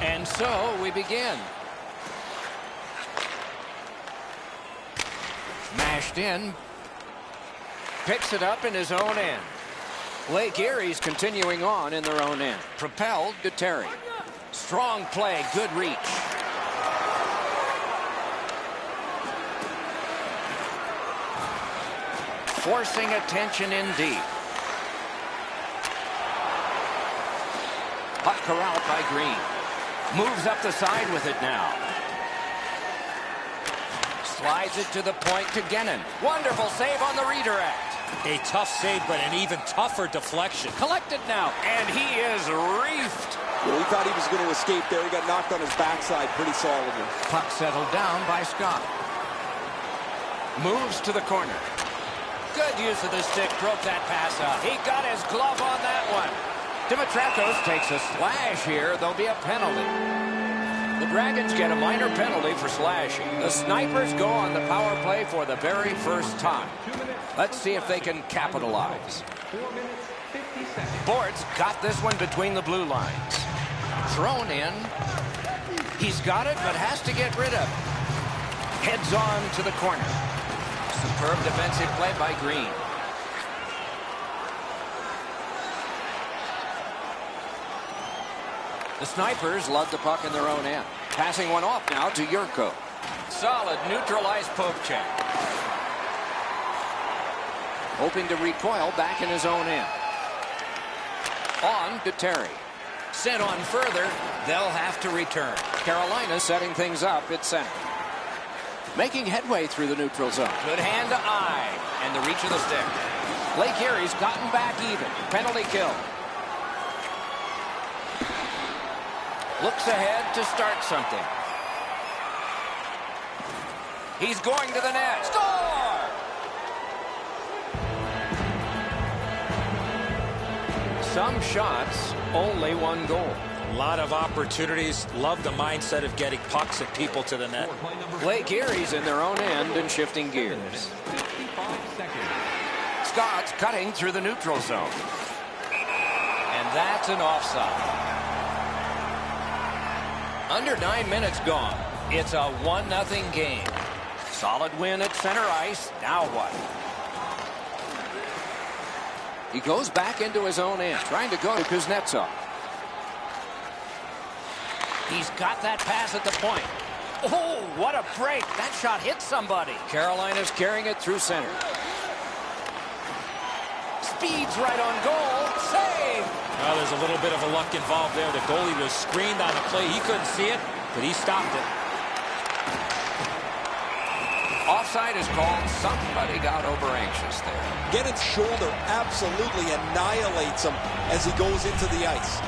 And so we begin. Mashed in. Picks it up in his own end. Lake Erie's continuing on in their own end. Propelled to Terry. Strong play, good reach. Forcing attention in deep. Puck corralled by Green. Moves up the side with it now. Slides it to the point to Gennon. Wonderful save on the redirect. A tough save, but an even tougher deflection. Collected now, and he is reefed. Well, he thought he was going to escape there. He got knocked on his backside pretty solidly. Puck settled down by Scott. Moves to the corner. Good use of the stick, broke that pass up. He got his glove on that one. Dimitrakos takes a slash here. There'll be a penalty. The Dragons get a minor penalty for slashing. The Snipers go on the power play for the very first time. Let's see if they can capitalize. Bortz got this one between the blue lines. Thrown in. He's got it, but has to get rid of it. Heads on to the corner. Superb defensive play by Green. The Snipers lug the puck in their own end. Passing one off now to Yurko. Solid neutralized poke check. Hoping to recoil back in his own end. On to Terry. Sent on further. They'll have to return. Carolina setting things up at center. Making headway through the neutral zone. Good hand to eye. And the reach of the stick. Lake Erie's gotten back even. Penalty kill. Looks ahead to start something. He's going to the net. Score! Some shots, only one goal. A lot of opportunities. Love the mindset of getting pucks and people to the net. Lake Erie's in their own end and shifting gears. Scott's cutting through the neutral zone. And that's an offside. Under 9 minutes gone. It's a 1-0 game. Solid win at center ice. Now what? He goes back into his own end, trying to go to Kuznetsov. He's got that pass at the point. Oh, what a break. That shot hit somebody. Carolina's carrying it through center. Speeds right on goal. Save. Well, there's a little bit of a luck involved there. The goalie was screened on the play. He couldn't see it, but he stopped it. Offside is called. Somebody got over anxious there. Gennon's shoulder absolutely annihilates him as he goes into the ice.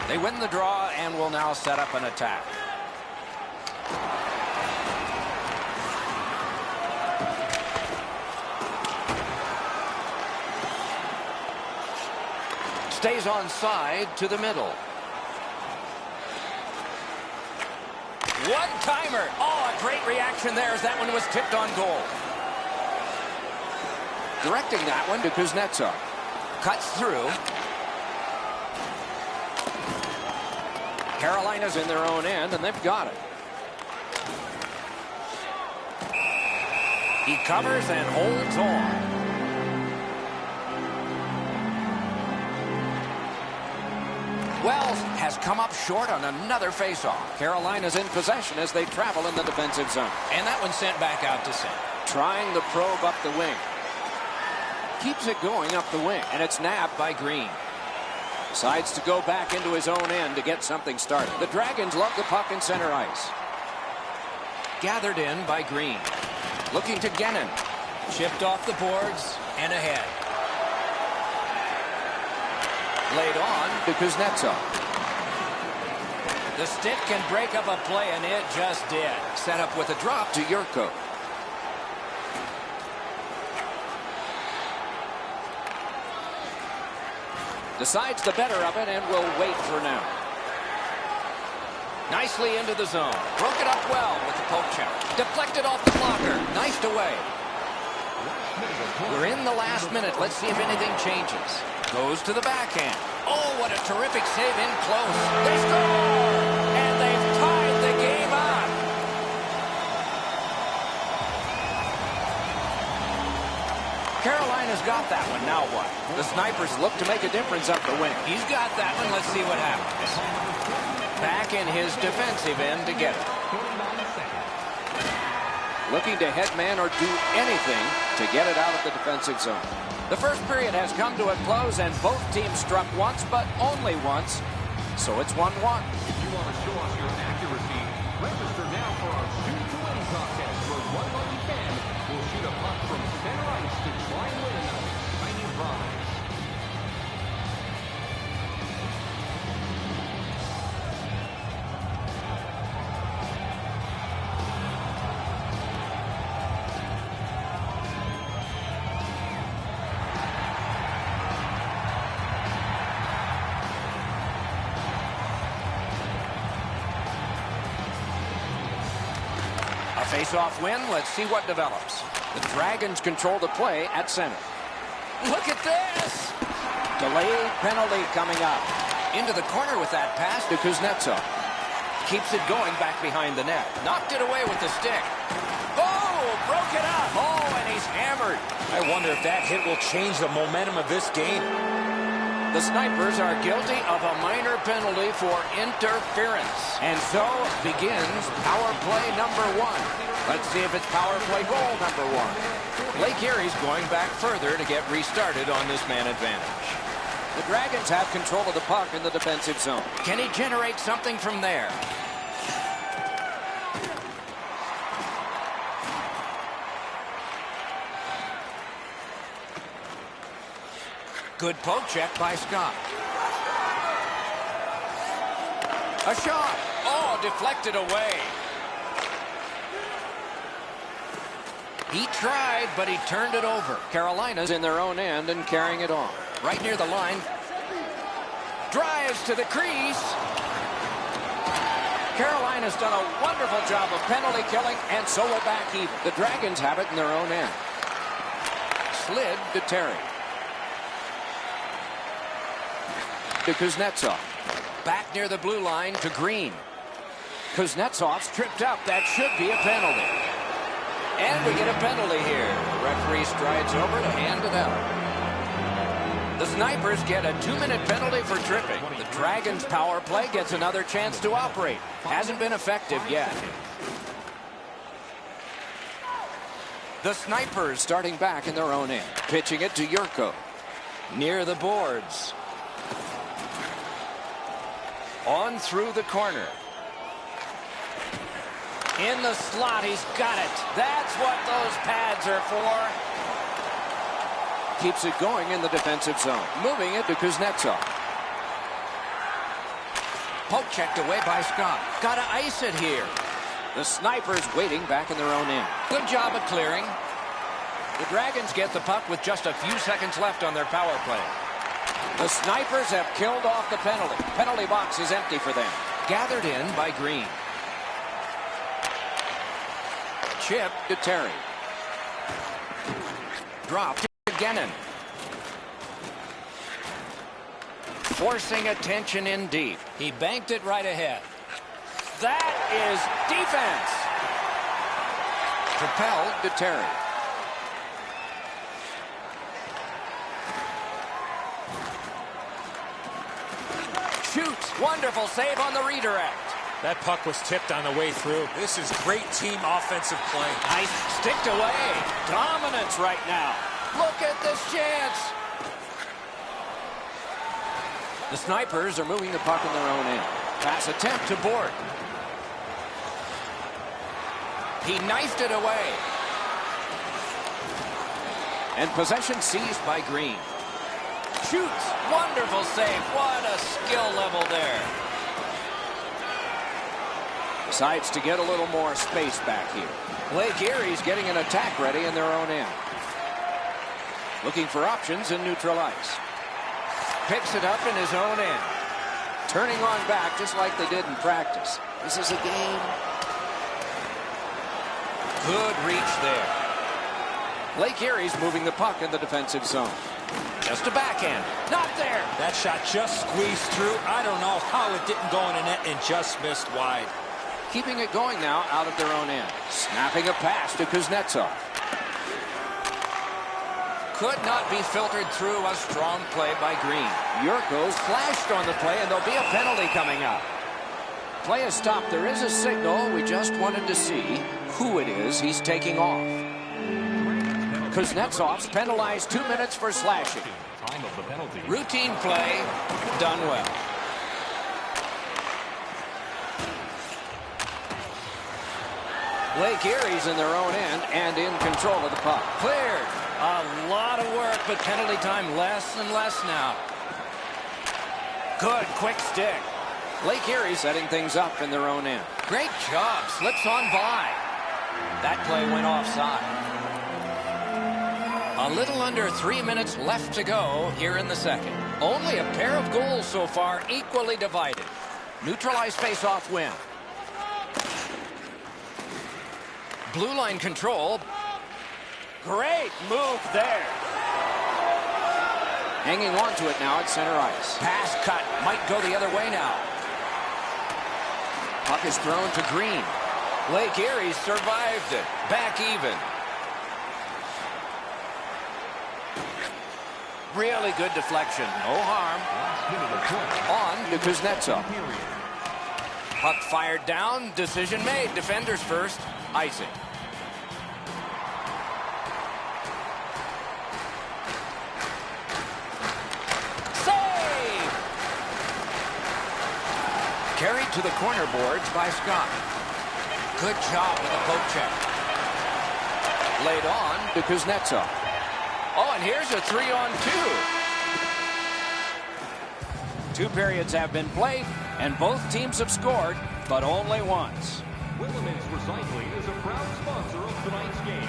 They win the draw and will now set up an attack. Stays on side to the middle. One-timer. Oh, a great reaction there as that one was tipped on goal. Directing that one to Kuznetsov. Cuts through. Carolina's in their own end, and they've got it. He covers and holds on. Wells has come up short on another faceoff. Carolina's in possession as they travel in the defensive zone. And that one sent back out to center. Trying the probe up the wing. Keeps it going up the wing, and it's nabbed by Green. Decides to go back into his own end to get something started. The Dragons love the puck in center ice. Gathered in by Green. Looking to Gennon. Chipped off the boards and ahead. Laid on to Kuznetsov. The stick can break up a play, and it just did. Set up with a drop to Yurko. Decides the better of it and will wait for now. Nicely into the zone. Broke it up well with the poke check. Deflected off the blocker. Knifed away. We're in the last minute. Let's see if anything changes. Goes to the backhand. Oh, what a terrific save in close. They score! And they've tied the game up. Carolina's got that one. Now what? The Snipers look to make a difference up the wing. He's got that one. Let's see what happens. Back in his defensive end to get it. Looking to head man or do anything to get it out of the defensive zone. The first period has come to a close, and both teams struck once, but only once. So it's 1-1. If you want to show us your accuracy, register now for our shoot-to-win contest, where one lucky fan will shoot a puck from center ice to try and win another shiny prize. Face-off win. Let's see what develops. The Dragons control the play at center. Look at this! Delayed penalty coming up. Into the corner with that pass to Kuznetsov. Keeps it going back behind the net. Knocked it away with the stick. Oh, broke it up. Oh, and he's hammered. I wonder if that hit will change the momentum of this game. The Snipers are guilty of a minor penalty for interference. And so begins power play number 1. Let's see if it's power play goal number 1. Blake Erie's going back further to get restarted on this man advantage. The Dragons have control of the puck in the defensive zone. Can he generate something from there? Good poke check by Scott. A shot. Oh, deflected away. He tried, but he turned it over. Carolina's in their own end and carrying it on. Right near the line. Drives to the crease. Carolina's done a wonderful job of penalty killing, and so will back even. The Dragons have it in their own end. Slid to Terry. To Kuznetsov. Back near the blue line to Green. Kuznetsov's tripped up. That should be a penalty. And we get a penalty here. The referee strides over to hand it out. The Snipers get a 2-minute penalty for tripping. The Dragons' power play gets another chance to operate. Hasn't been effective yet. The Snipers starting back in their own end. Pitching it to Yurko. Near the boards. On through the corner. In the slot, he's got it. That's what those pads are for. Keeps it going in the defensive zone. Moving it to Kuznetsov. Poke checked away by Scott. Got to ice it here. The Snipers waiting back in their own end. Good job of clearing. The Dragons get the puck with just a few seconds left on their power play. The Snipers have killed off the penalty. Penalty box is empty for them. Gathered in by Green. Chip to Terry. Dropped to Gennon. Forcing attention in deep. He banked it right ahead. That is defense. Propelled to Terry. Shoots. Wonderful save on the redirect. That puck was tipped on the way through. This is great team offensive play. Nice sticked away. Dominance right now. Look at this chance. The Snipers are moving the puck in their own end. Pass attempt to Board. He knifed it away. And possession seized by Green. Shoots. Wonderful save. What a skill level there. Decides to get a little more space back here. Blake Erie's getting an attack ready in their own end. Looking for options in neutral ice. Picks it up in his own end. turning on back just like they did in practice. This is a game. Good reach there. Lake Erie's moving the puck in the defensive zone. Just a backhand. Not there. That shot just squeezed through. I don't know how it didn't go in the net and just missed wide. Keeping it going now out of their own end. Snapping a pass to Kuznetsov. Could not be filtered through. A strong play by Green. Yurko's flashed on the play, and there'll be a penalty coming up. Play is stopped. There is a signal. We just wanted to see who it is he's taking off. Kuznetsov's penalized 2 minutes for slashing. Time of the penalty. Routine play, done well. Lake Erie's in their own end and in control of the puck. Cleared. A lot of work, but penalty time less and less now. Good quick stick. Lake Erie setting things up in their own end. Great job. Slips on by. That play went offside. A little under 3 minutes left to go here in the second. Only a pair of goals so far, equally divided. Neutralized face-off win. Blue line control. Great move there. Hanging on to it now at center ice. Pass cut. Might go the other way now. Puck is thrown to Green. Lake Erie survived it. Back even. Really good deflection. No harm. On to Kuznetsov. Puck fired down. Decision made. Defenders first. Icing. Save! Carried to the corner boards by Scott. Good job with the poke check. Laid on to Kuznetsov. Oh, and here's a 3-on-2. 2 periods have been played, and both teams have scored, but only once. Willemins Recycling is a proud sponsor of tonight's game.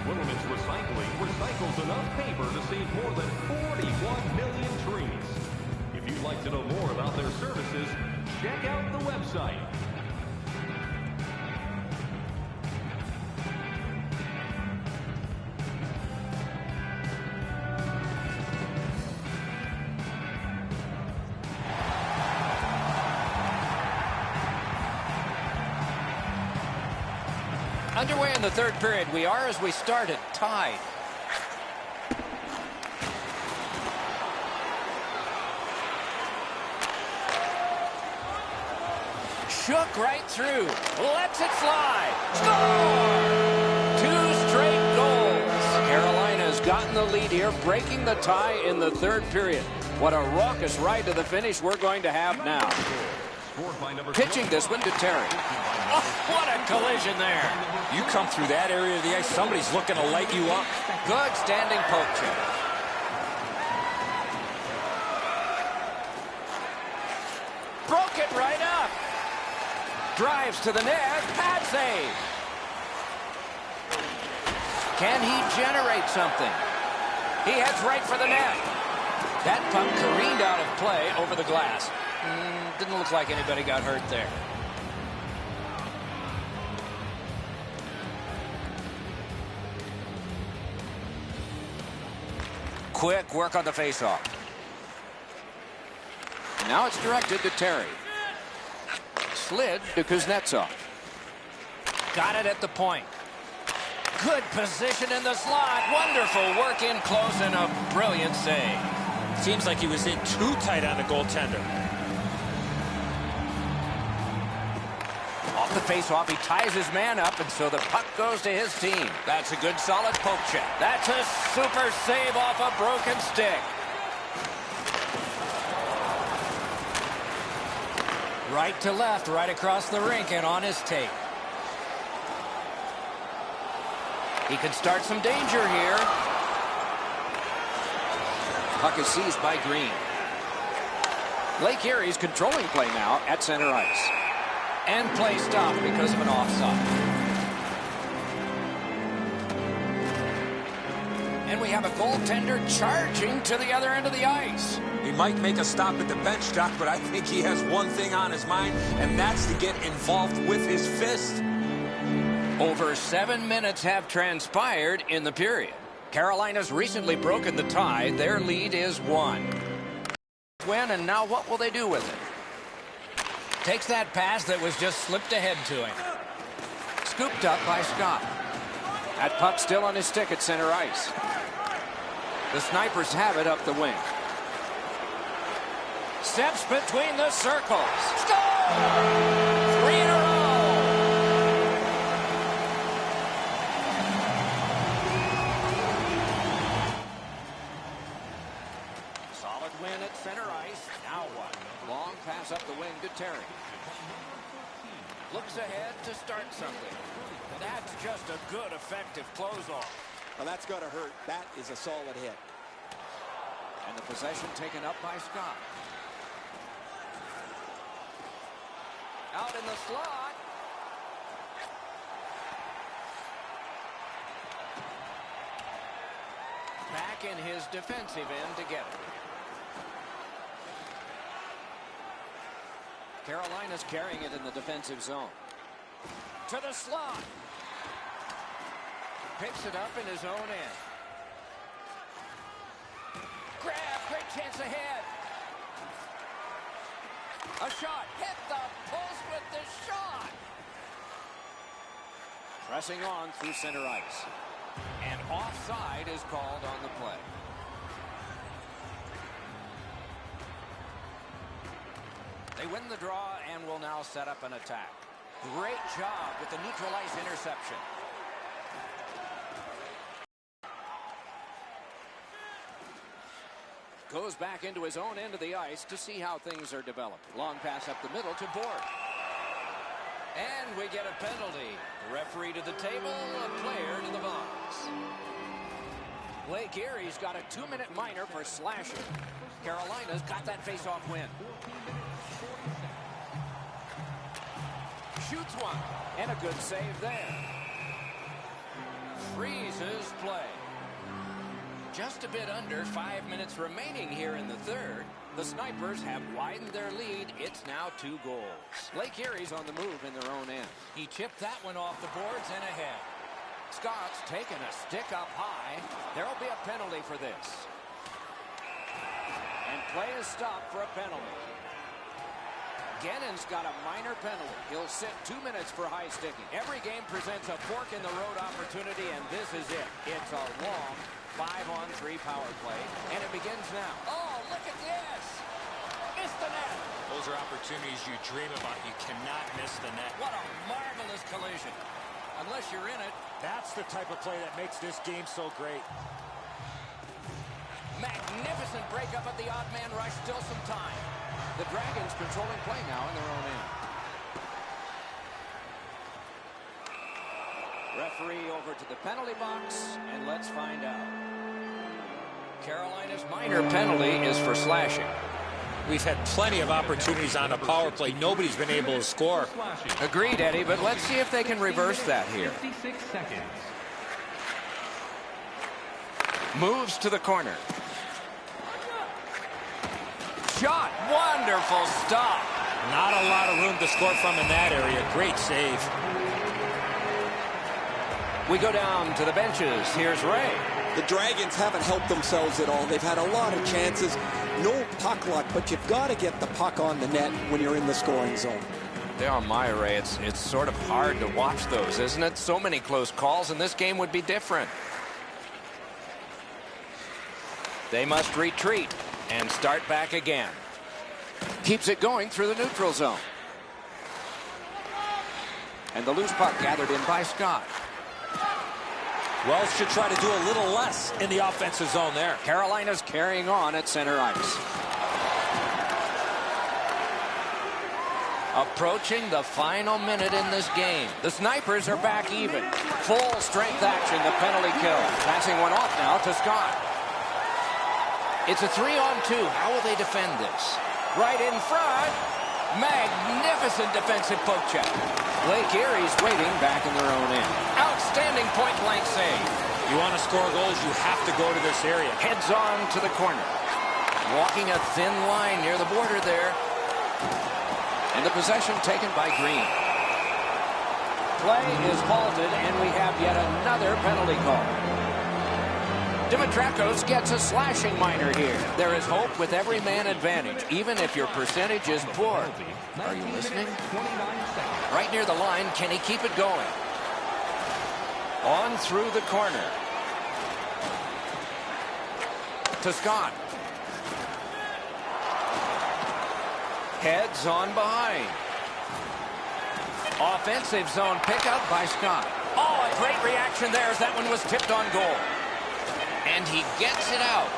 Willemins Recycling recycles enough paper to save more than 41 million trees. If you'd like to know more about their services, check out the website. Underway in the third period. We are, as we started, tied. Shook right through. Lets it fly. Score! 2 straight goals. Carolina's gotten the lead here, breaking the tie in the third period. What a raucous ride to the finish we're going to have now. Pitching this one to Terry. Oh, what a collision there. You come through that area of the ice, somebody's looking to light you up. Good standing poke check. Broke it right up. Drives to the net. Pad save. Can he generate something? He heads right for the net. That puck careened out of play over the glass. Didn't look like anybody got hurt there. Quick work on the faceoff. Now it's directed to Terry. Slid to Kuznetsov. Got it at the point. Good position in the slot. Wonderful work in close and a brilliant save. Seems like he was in too tight on the goaltender. Off the faceoff, he ties his man up, and so the puck goes to his team. That's a good, solid poke check. That's a super save off a broken stick. Right to left, right across the rink, and on his tape. He could start some danger here. Puck is seized by Green. Lake Erie's controlling play now at center ice. And play stopped because of an offside. And we have a goaltender charging to the other end of the ice. He might make a stop at the bench, Doc, but I think he has one thing on his mind, and that's to get involved with his fist. Over 7 minutes have transpired in the period. Carolina's recently broken the tie. Their lead is 1. Win, and now what will they do with it? Takes that pass that was just slipped ahead to him. Scooped up by Scott. That puck still on his stick at center ice. The Snipers have it up the wing. Steps between the circles. Score! 3 in a row. Solid win at center ice. Now what? Long pass up the wing to Terry. Looks ahead to start something. That's just a good, effective close-off. Well, that's got to hurt. That is a solid hit. And the possession taken up by Scott. Out in the slot. Back in his defensive end to get it. Carolina's carrying it in the defensive zone. To the slot. Picks it up in his own end. Grab, great chance ahead. A shot, hit the post with the shot. Pressing on through center ice. And offside is called on the play. They win the draw and will now set up an attack. Great job with the neutral ice interception. Goes back into his own end of the ice to see how things are developed. Long pass up the middle to Board. And we get a penalty. The referee to the table, a player to the box. Blake Erie's got a 2-minute minor for slashing. Carolina's got that face-off win. Shoots one, and a good save there. Freezes play. Just a bit under 5 minutes remaining here in the third. The Snipers have widened their lead. It's now 2 goals. Blake Erie's on the move in their own end. He chipped that one off the boards and ahead. Scott's taking a stick up high. There'll be a penalty for this. And play is stopped for a penalty. Gannon's got a minor penalty. He'll sit 2 minutes for high sticking. Every game presents a fork in the road opportunity, and this is it. It's a long 5-on-3 power play, and it begins now. Oh, look at this! Missed the net. Those are opportunities you dream about. You cannot miss the net. What a marvelous collision. Unless you're in it. That's the type of play that makes this game so great. Magnificent breakup of the odd man rush. Still some time. The Dragons controlling play now in their own end. Referee over to the penalty box, and let's find out. Carolina's minor penalty is for slashing. We've had plenty of opportunities on a power play. Nobody's been able to score. Agreed, Eddie, but let's see if they can reverse that here. 56 seconds. Moves to the corner. Shot. Wonderful stop. Not a lot of room to score from in that area. Great save. We go down to the benches. Here's Ray. The Dragons haven't helped themselves at all. They've had a lot of chances. No puck luck, but you've got to get the puck on the net when you're in the scoring zone. They're on my Ray. It's sort of hard to watch those, isn't it? So many close calls, and this game would be different. They must retreat and start back again. Keeps it going through the neutral zone. And the loose puck gathered in by Scott. Wells should try to do a little less in the offensive zone there. Carolina's carrying on at center ice. Approaching the final minute in this game. The Snipers are back even. Full strength action, the penalty kill. Passing one off now to Scott. It's a 3-on-2. How will they defend this? Right in front. Magnificent defensive poke check. Blake Erie's waiting back in their own end. Outstanding point-blank save. You want to score goals, you have to go to this area. Heads on to the corner. Walking a thin line near the border there. And the possession taken by Green. Play is halted, and we have yet another penalty call. Dimitrakos gets a slashing minor here. There is hope with every man advantage, even if your percentage is poor. Are you listening? Right near the line, can he keep it going? On through the corner. To Scott. Heads on behind. Offensive zone pickup by Scott. Oh, a great reaction there as that one was tipped on goal. And he gets it out.